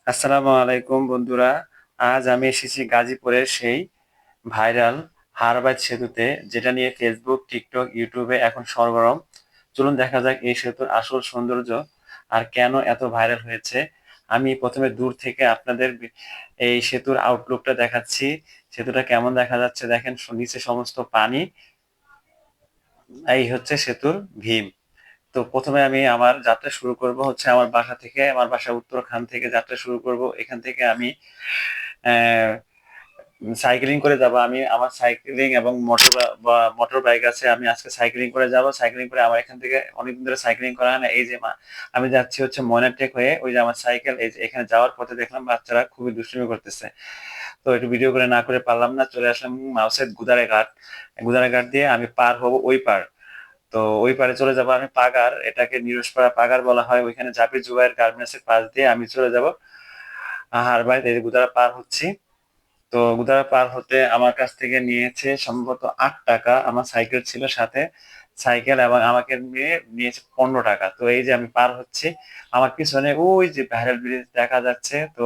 আসসালামু আলাইকুম বন্ধুরা। আজ আমি এসেছি গাজীপুরের সেই ভাইরাল হারবাইত সেতুতে, যেটা নিয়ে ফেসবুক, টিকটক, ইউটিউবে এখন সরগরম। চলুন দেখা যাক এই সেতুর আসল সৌন্দর্য আর কেন এত ভাইরাল হয়েছে। আমি প্রথমে দূর থেকে আপনাদের এই সেতুর আউটলুকটা দেখাচ্ছি। সেতুটা কেমন দেখা যাচ্ছে দেখেন, নিচে সমস্ত পানি। এই হচ্ছে সেতুর ভীম। তো প্রথমে আমি আমার যাত্রা শুরু করব হচ্ছে আমার বাসা থেকে। আমার বাসা উত্তরখান থেকে যাত্রা শুরু করব। এখান থেকে আমি আহ, সাইক্লিং করে যাব। আমি আমার সাইক্লিং এবং মোটর বাইক আছে, আমি আজকে সাইক্লিং করে যাব। সাইক্লিং করে আমার এখান থেকে অনেকদিন ধরে সাইক্লিং করা হয় না। এই যে আমি যাচ্ছি হচ্ছে ময়নারটেক হয়ে, ওই যে আমার সাইকেল। এই যে এখানে যাওয়ার পথে দেখলাম বাচ্চারা খুবই দুষ্টুমি করতেছে, তো একটু ভিডিও করে না করে পারলাম না, চলে আসলাম মাউসের গুদারে ঘাট। গুদারে ঘাট দিয়ে আমি পার হব ওই পার। তো ওই পারে চলে যাব আমি পাগার, এটাকে নিরসপাড়া পাগার বলা হয়। ওইখানে জাপির জুবাইর গার্মেন্টস এর পাশ দিয়ে আমি চলে যাব হারবাইত। এই যে গুদারা পার হচ্ছি। তো গুদারা পার হতে আমার কাছ থেকে নিয়েছে সম্ভবত 8 টাকা। আমার সাইকেল ছিল সাথে, সাইকেল এবং আমাকে নিয়ে নিয়েছে 15 টাকা। তো এই যে আমি পার হচ্ছি, আমার পিছনে ওই যে ভাইরাল ব্রিজ দেখা যাচ্ছে। তো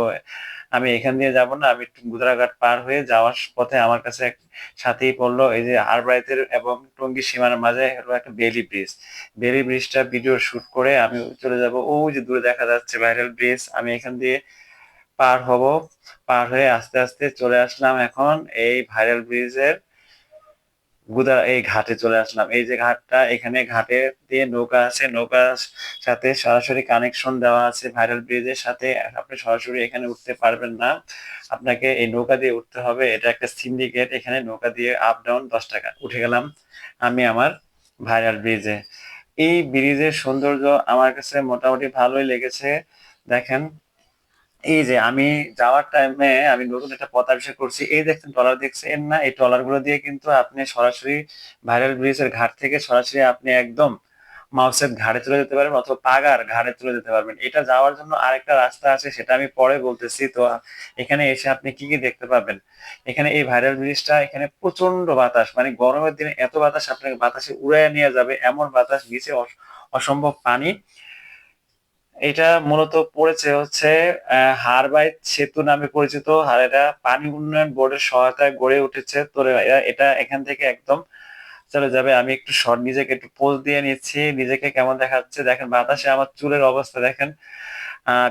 আমি এখান দিয়ে যাব না, আমি একটু গুদারাঘাট পার হয়ে যাওয়ার পথে আমার কাছে সাথেই পড়লো এই যে আরবাইতের এবং টঙ্গী সীমানার মাঝে হলো একটা বেলি ব্রিজ। বেলি ব্রিজটা ভিডিও শুট করে আমি চলে যাব। ওই যে দূরে দেখা যাচ্ছে ভাইরাল ব্রিজ, আমি এখান দিয়ে পার হব। পার হয়ে আস্তে আস্তে চলে আসলাম এখন এই ভাইরাল ব্রিজের এই ঘাটে চলে আসলাম। এই যে ঘাটটা, এখানে ঘাটে দিয়ে নৌকা আছে, নৌকার সাথে সরাসরি কানেকশন দেওয়া আছে ভাইরাল ব্রিজের সাথে। আপনি সরাসরি এখানে উঠতে পারবেন না, আপনাকে এই নৌকা দিয়ে উঠতে হবে। এটা একটা সিন্ডিকেট, এখানে নৌকা দিয়ে আপ ডাউন 10 টাকা। উঠে গেলাম আমি আমার ভাইরাল ব্রিজে। এই ব্রিজের সৌন্দর্য আমার কাছে মোটামুটি ভালোই লেগেছে। দেখেন, এই যে আমি যাওয়ার টাইমে আমি নতুন একটা পথ আবিষ্কার করছি। এই দেখছেন ট্রলার, দেখছেন না? এই ট্রলার গুলো দিয়ে কিন্তু আপনি সরাসরি ভাইরাল ব্রিজের ঘাট থেকে সরাসরি আপনি একদম মাউসের ঘাটে চলে যেতে পারবেন, অথবা পাগার ঘাটে চলে যেতে পারবেন। এটা যাওয়ার জন্য আরেকটা রাস্তা আছে, সেটা আমি পরে বলতেছি। তো এখানে এসে আপনি কি কি দেখতে পাবেন, এখানে এই ভাইরাল ব্রিজটা, এখানে প্রচন্ড বাতাস, মানে গরমের দিনে এত বাতাস, আপনাকে বাতাসে উড়াইয়া নিয়ে যাবে এমন বাতাস। নিচে অসম্ভব পানি। এটা মূলত পড়েছে হচ্ছে হারবাইত সেতু নামে পরিচিত। আর এটা পানি উন্নয়ন বোর্ডের সহায়তায় গড়ে উঠেছে। তো এটা এখান থেকে একদম চলে যাবে। আমি একটু শর্ট নিজেকে একটু পোজ দিয়ে নিচ্ছি, নিজেকে কেমন দেখাচ্ছে দেখেন। বাতাসে আমার চুলের অবস্থা দেখেন।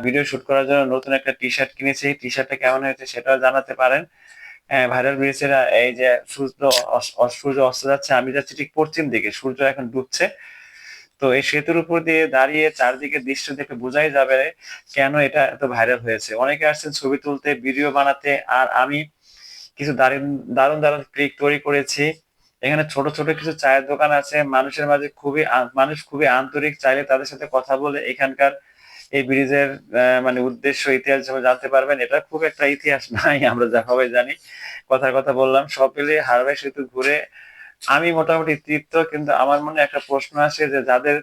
ভিডিও শুট করার জন্য নতুন একটা টি শার্ট কিনেছি, টি শার্টটা কেমন হয়েছে সেটাও জানাতে পারেন। ভাইরাল ব্রিজের এই যে সূর্য অস্ত যাচ্ছে, আমি যাচ্ছি ঠিক পশ্চিম দিকে, সূর্য এখন ডুবছে। তো এই সেতুর উপর দিয়ে দাঁড়িয়ে চারদিকে দৃশ্য দেখে বোঝাই যাবে কেন এটা এত ভাইরাল হয়েছে। অনেকে আসছেন ছবি তুলতে, ভিডিও বানাতে, আর আমি কিছু দারুণ দারুণ দারুণ ক্লিক তৈরি করেছি। এখানে ছোট ছোট কিছু চায়ের দোকান আছে, মানুষের মাঝে মানুষ খুবই আন্তরিক, চাইলে তাদের সাথে কথা বলে এখানকার এই ব্রিজের মানে উদ্দেশ্য, ইতিহাস যখন জানতে পারবেন। এটা খুব একটা ইতিহাস নাই, আমরা যা সবাই জানি। কথার কথা বললাম, সব মিলিয়ে হারবাই সেতু ঘুরে আমি মোটামুটি তৃপ্ত। কিন্তু আমার মনে একটা প্রশ্ন আসে যে যাদের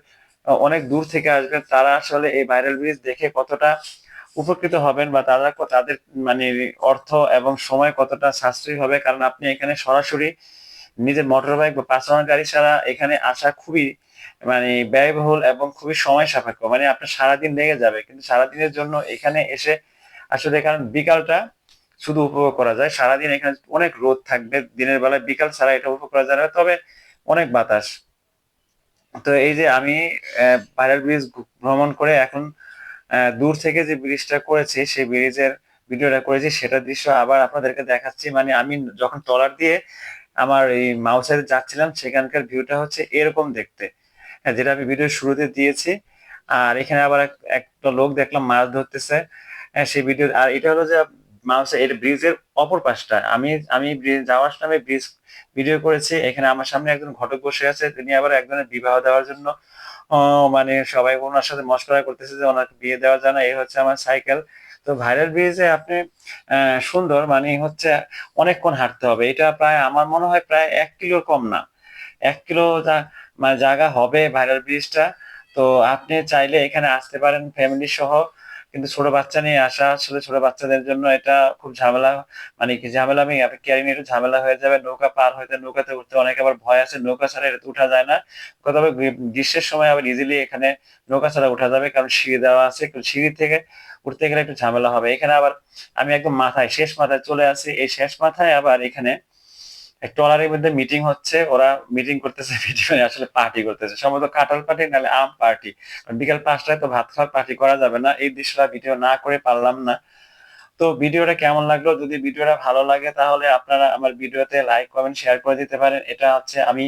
অনেক দূর থেকে আসবেন, তারা আসলে এই ভাইরাল ব্রিজ দেখে কতটা উপকৃত হবেন, বা তাদের মানে অর্থ এবং সময় কতটা সাশ্রয়ী হবে। কারণ আপনি এখানে সরাসরি নিজের মোটর বাইক বা পার্সোনাল গাড়ি ছাড়া এখানে আসা খুবই মানে ব্যয়বহুল এবং খুবই সময় সাপেক্ষ। মানে আপনার সারাদিন লেগে যাবে, কিন্তু সারাদিনের জন্য এখানে এসে আসলে, কারণ বিকালটা শুধু উপভোগ করা যায়। সারাদিন এখানে অনেক রোদ থাকবে দিনের বেলায়, বিকাল ছাড়া এটা উপভোগ করা যায় না। তবে অনেক বাতাস। তো এই যে আমি ভাইরাল ব্রিজ ভ্রমণ করে এখন দূর থেকে যে ব্রিজটা করেছি, সেই ব্রিজের ভিডিওটা করেছি, সেটার দৃশ্য আবার আপনাদেরকে দেখাচ্ছি। মানে আমি যখন ট্রলার দিয়ে আমার এই মাউসের যাচ্ছিলাম, সেখানকার ভিউটা হচ্ছে এরকম দেখতে। হ্যাঁ, যেটা আমি ভিডিওর শুরুতে দিয়েছি। আর এখানে আবার একটা লোক দেখলাম মাছ ধরতেছে। হ্যাঁ, সেই ভিডিও। আর এটা হলো যে মাউসের এর ব্রিজের অপর পাশটা আমি আমি ব্রিজ যাওয়ার সময় ব্রিজ ভিডিও করেছি। এখানে আমার সামনে একজন ঘটক বসে আছে, তিনি আবার একজনের বিবাহ দেওয়ার জন্য মানে সবাই ওনার সাথে মশকরা করতেছে যে ওনাকে বিয়ে দেওয়া যায় না। এই হচ্ছে আমার সাইকেল। তো ভাইরাল ব্রিজে আপনি সুন্দর মানে হচ্ছে অনেকক্ষণ হাঁটতে হবে। এটা প্রায় আমার মনে হয় প্রায় 1 কিলোর কম না, 1 কিলো মানে জায়গা হবে ভাইরাল ব্রিজটা। তো আপনি চাইলে এখানে আসতে পারেন ফ্যামিলি সহ। কিন্তু ছোট বাচ্চা নিয়ে আসা আসলে ছোট বাচ্চাদের জন্য এটা খুব ঝামেলা, মানে কি ঝামেলা, আমি ক্যারিং একটু ঝামেলা হয়ে যাবে, নৌকা পার হইতে, নৌকাতে উঠতে অনেক আবার ভয় আছে, নৌকা ছাড়া এটা উঠা যায় না। তবে গ্রীষ্মের সময় আবার ইজিলি এখানে নৌকা ছাড়া উঠা যাবে, কারণ সিঁড়ি দেওয়া আছে, সিঁড়ি থেকে উঠতে গেলে একটু ঝামেলা হবে। এখানে আবার আমি একদম মাথায়, শেষ মাথায় চলে আসি, এই শেষ মাথায় আবার এখানে ট্রলারের মধ্যে মিটিং হচ্ছে, ওরা মিটিং করতেছে, মিটিং আসলে পার্টি করতেছে, সম্ভবত কাঁঠাল পার্টি নাহলে আম পার্টি। বিকাল 5টায় তো ভাত খাওয়ার পার্টি করা যাবে না, এই দৃশ্যটা ভিডিও না করে পারলাম না। তো ভিডিওটা কেমন লাগলো? যদি ভিডিওটা ভালো লাগে তাহলে আপনারা আমার ভিডিওতে লাইক কমেন্ট শেয়ার করে দিতে পারেন। এটা হচ্ছে আমি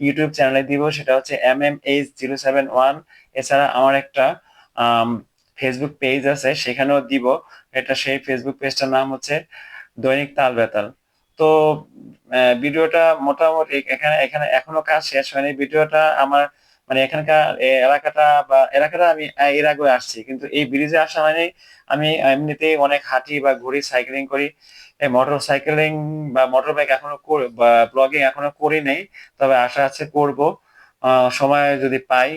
ইউটিউব চ্যানেলে দিব, সেটা হচ্ছে MMH071। এছাড়া আমার একটা ফেসবুক পেজ আছে, সেখানেও দিব। এটা সেই ফেসবুক পেজটার নাম হচ্ছে দৈনিক তাল বেতাল। তো ভিডিওটা মোটামুটি এখানে এখানে এখনো কাজ শেষ হয়নি। ভিডিওটা আমার মানে এখানকার এলাকাটা আমি এর আগে আসছি, কিন্তু এই ব্রিজে আসা হয়নি। আমি এমনিতেই অনেক হাঁটি বা ঘুরি, সাইক্লিং করি। মোটর সাইকেলিং বা মোটর বাইক এখনো বা ব্লগিং এখনো করি নাই, তবে আশা আছে করব সময় যদি পাই।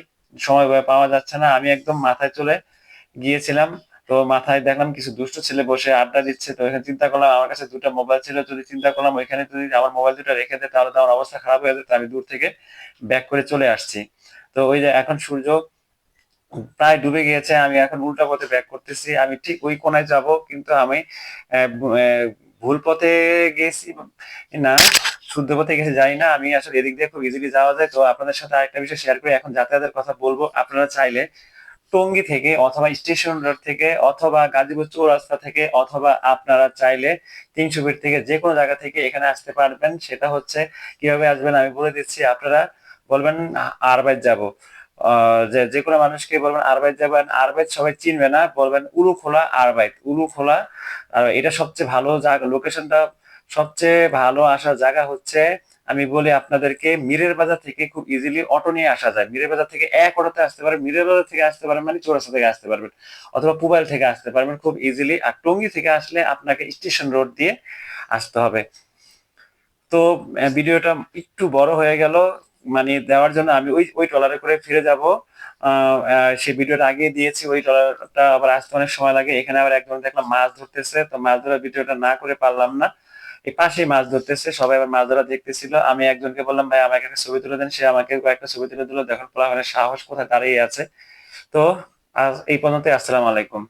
সময় পাওয়া যাচ্ছে না। আমি একদম মাথায় চলে গিয়েছিলাম, তো মাথায় দেখলাম কিছু দুষ্ট ছেলে বসে আড্ডা দিচ্ছে, তো এখানে চিন্তা করলাম আমার কাছে দুটো মোবাইল ছিল, যদি চিন্তা করলাম ওইখানে যদি আমার মোবাইল দুটো রেখে দেয় তাহলে তো আমার অবস্থা খারাপ হয়ে যেত। আমি দূর থেকে ব্যাক করে চলে আসছি। তো ওই যে এখন সূর্য প্রায় ডুবে গিয়েছে, আমি এখন উল্টা পথে ব্যাক করতেছি। আমি ঠিক ওই কোনায় যাব, কিন্তু আমি ভুল পথে গেছি না, শুদ্ধ পথে গেছে জানি না। আমি আসলে এদিক দিয়ে খুব ইজিলি যাওয়া যায়। তো আপনাদের সাথে আরেকটা বিষয় শেয়ার করে এখন যাতায়াতের কথা বলবো। আপনারা চাইলে টঙ্গী থেকে অথবা স্টেশন রোড থেকে অথবা গাজীপুর চৌরাস্তা থেকে অথবা আপনারা চাইলে 300 ফিট থেকে যে কোনো জায়গা থেকে এখানে আসতে পারবেন। সেটা হচ্ছে কিভাবে আসবেন আমি বলে দিচ্ছি। আপনারা বলবেন আরবাইত যাব, যে যে কোনো মানুষকে বলবেন আরবাইত যাবেন, আরবাইত সবাই চিনবে না, বলবেন উলুখোলা আরবাইত, উলুখোলা। আর এটা সবচেয়ে ভালো জায়গা, লোকেশনটা সবচেয়ে ভালো আসার জায়গা হচ্ছে, আমি বলি আপনাদেরকে, মিরের বাজার থেকে খুব ইজিলি অটো নিয়ে আসা যায়। মিরের বাজার থেকে এক অটোতে আসতে পারেন, মিরের বাজার থেকে আসতে পারেন মানে চৌরাস্তা থেকে আসতে পারবেন, অথবা পুবাইল থেকে আসতে পারবেন খুব ইজিলি। আর টঙ্গী থেকে আসলে আপনাকে স্টেশন রোড দিয়ে আসতে হবে। তো ভিডিওটা একটু বড় হয়ে গেল, মানে দেওয়ার জন্য আমি ওই ওই ট্রলারে করে ফিরে যাব। সেই ভিডিওটা আগে দিয়েছি, ওই ট্রলারটা আবার আসতে অনেক সময় লাগে। এখানে আবার একজন দেখলাম মাছ ধরতেছে, তো মাছ ধরার ভিডিওটা না করে পারলাম না। এই পাশেই মাছ ধরতেছে, সবাই আবার মাছ ধরা দেখতেছিল। আমি একজনকে বললাম ভাই আমাকে একটা ছবি তুলে দেন, সে আমাকে কয়েকটা ছবি তুলে দিল। দেখুন পোলাপানের সাহস কোথায় দাঁড়িয়ে আছে। তো আজ এই পর্যন্ত, আসসালামু আলাইকুম।